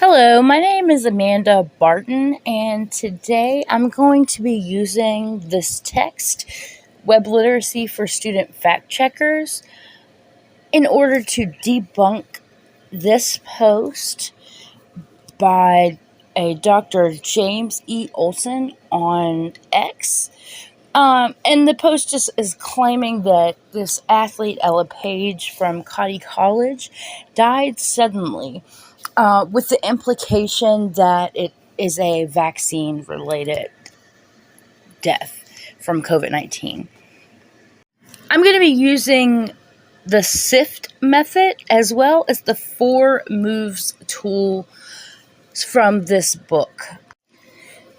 Hello, my name is Amanda Barton, and today I'm going to be using this text, Web Literacy for Student Fact Checkers, in order to debunk this post by a Dr. James E. Olson on X. And the post just is claiming that this athlete, Ella Page from Cody College, died suddenly, with the implication that it is a vaccine-related death from COVID-19. I'm going to be using the SIFT method as well as the 4 moves tool from this book.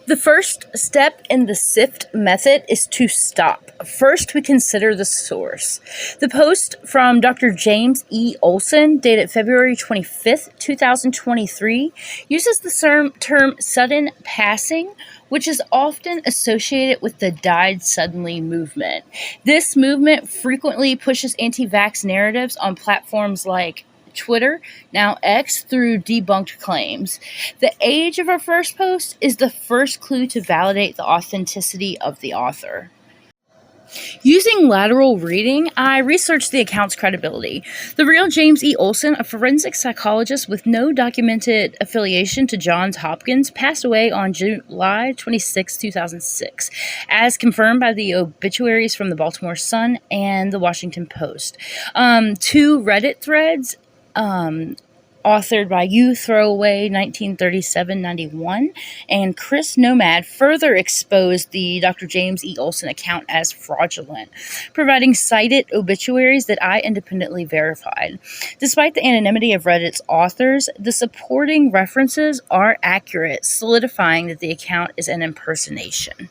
The first step in the SIFT method is to stop. First, we consider the source. The post from Dr. James E. Olson, dated February 25th, 2023, uses the term sudden passing, which is often associated with the died suddenly movement. This movement frequently pushes anti-vax narratives on platforms like Twitter, now X, through debunked claims. The age of our first post is the first clue to validate the authenticity of the author. Using lateral reading, I researched the account's credibility. The real James E. Olson, a forensic psychologist with no documented affiliation to Johns Hopkins, passed away on July 26, 2006, as confirmed by the obituaries from the Baltimore Sun and the Washington Post. 2 Reddit threads authored by You Throwaway 1937-91 and Chris Nomad further exposed the Dr. James E. Olson account as fraudulent, providing cited obituaries that I independently verified. Despite the anonymity of Reddit's authors, the supporting references are accurate, solidifying that the account is an impersonation.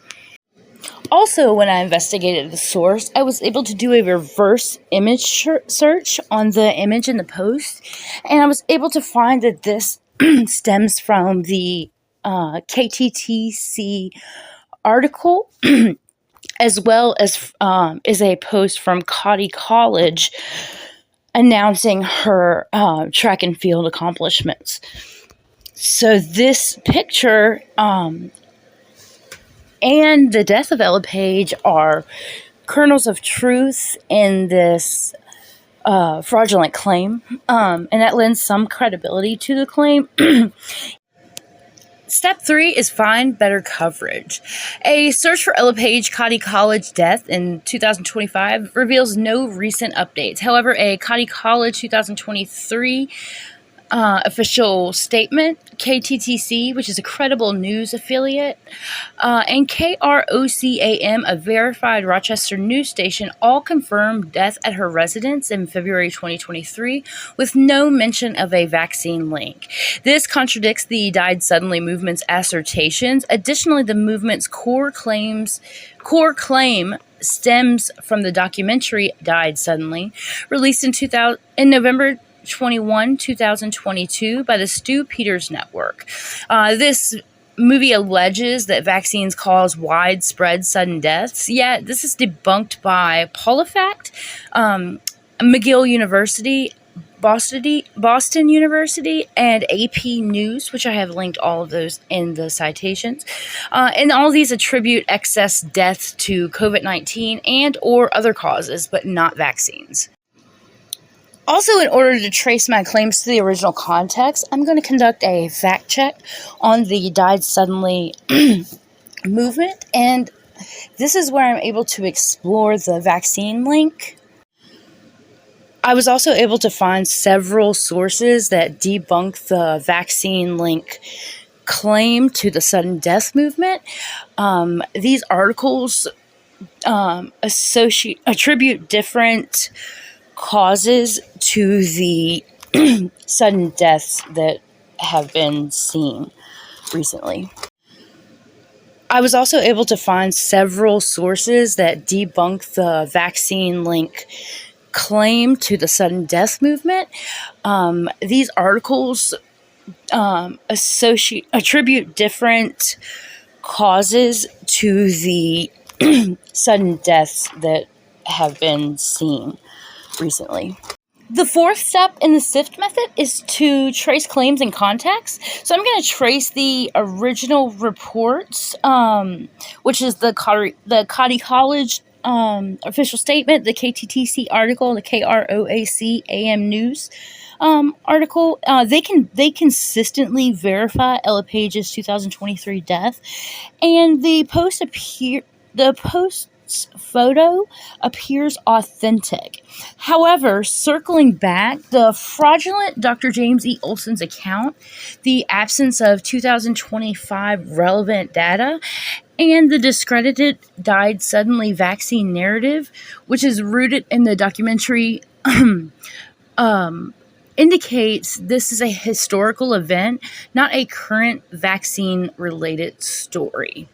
Also, when I investigated the source, I was able to do a reverse image search on the image in the post, and I was able to find that this stems from the KTTC article, as well as is a post from Cody College announcing her track and field accomplishments. So this picture and the death of Ella Page are kernels of truth in this fraudulent claim, and that lends some credibility to the claim. Step 3 is find better coverage. A search for Ella Page Cody College death in 2025 reveals no recent updates. However, a Cody College 2023 official statement, KTTC, which is a credible news affiliate, and KROCAM, a verified Rochester news station, all confirmed death at her residence in February 2023 with no mention of a vaccine link. This contradicts the died suddenly movement's assertions. Additionally, the movement's core claim stems from the documentary Died Suddenly, released in November 2022 by the Stu Peters Network. This movie alleges that vaccines cause widespread sudden deaths, yet this is debunked by PolitiFact, McGill University, Boston University, and AP News, which I have linked all of those in the citations. And all these attribute excess deaths to COVID-19 and or other causes, but not vaccines. Also, in order to trace my claims to the original context, I'm going to conduct a fact check on the died suddenly movement, and this is where I'm able to explore the vaccine link. I was also able to find several sources that debunk the vaccine link claim to the sudden death movement. These articles attribute different causes to the sudden deaths that have been seen recently. I was also able to find several sources that debunk the vaccine link claim to the sudden death movement. These articles attribute different causes to the sudden deaths that have been seen recently. The fourth step in the SIFT method is to trace claims and contacts. So I'm going to trace the original reports, which is the Cotty College official statement, the KTTC article, the KROAC AM News article. They consistently verify Ella Page's 2023 death, and the post's photo appears authentic. However, circling back, the fraudulent Dr. James E. Olson's account, the absence of 2025 relevant data, and the discredited died suddenly vaccine narrative, which is rooted in the documentary, indicates this is a historical event, not a current vaccine-related story.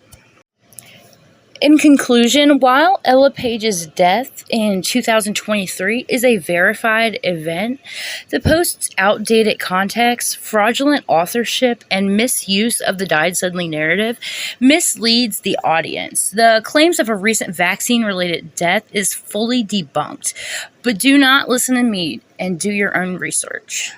In conclusion, while Ella Page's death in 2023 is a verified event, the post's outdated context, fraudulent authorship, and misuse of the died suddenly narrative misleads the audience. The claims of a recent vaccine-related death is fully debunked, but do not listen to me and do your own research.